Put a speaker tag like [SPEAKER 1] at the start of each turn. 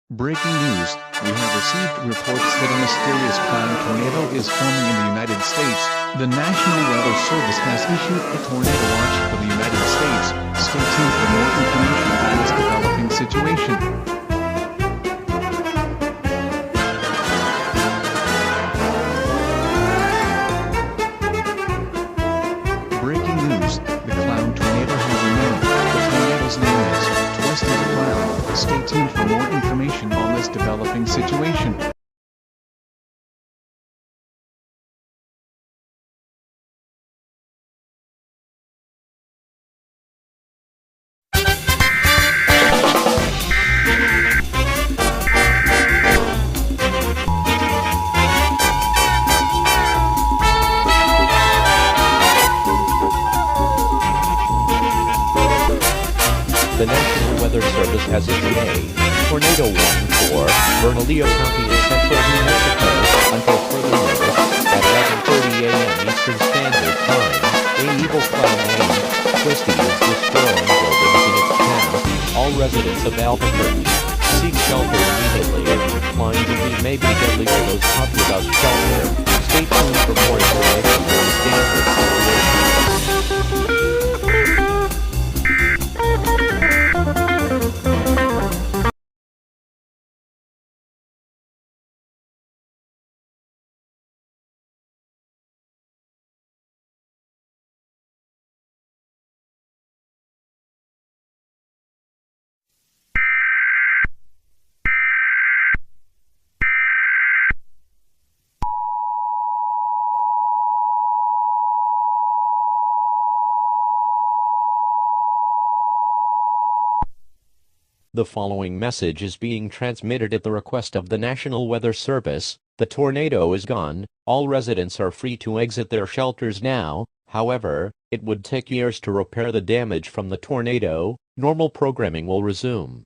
[SPEAKER 1] Breaking news, we have received reports that a mysterious cloud tornado is forming in the United States. The National Weather Service has issued a tornado watch for the United States. Stay tuned for more information on this developing situation. Breaking news, the cloud tornado has a name. The tornado's name is Twisty the Cloud. Stay tuned for more information on this developing situation.
[SPEAKER 2] The National Weather Service has issued a tornado warning for Bernalillo County in central New Mexico until further notice at 11:30 a.m. Eastern Standard Time. A evil cloud named Twisty is destroying buildings in its path. All residents of Albuquerque seek shelter immediately. Flying debris may be deadly for those talking about shelter. Stay tuned for more information on the standard situation. The following message is being transmitted at the request of the National Weather Service. The tornado is gone. All residents are free to exit their shelters now. However, it would take years to repair the damage from the tornado. Normal programming will resume.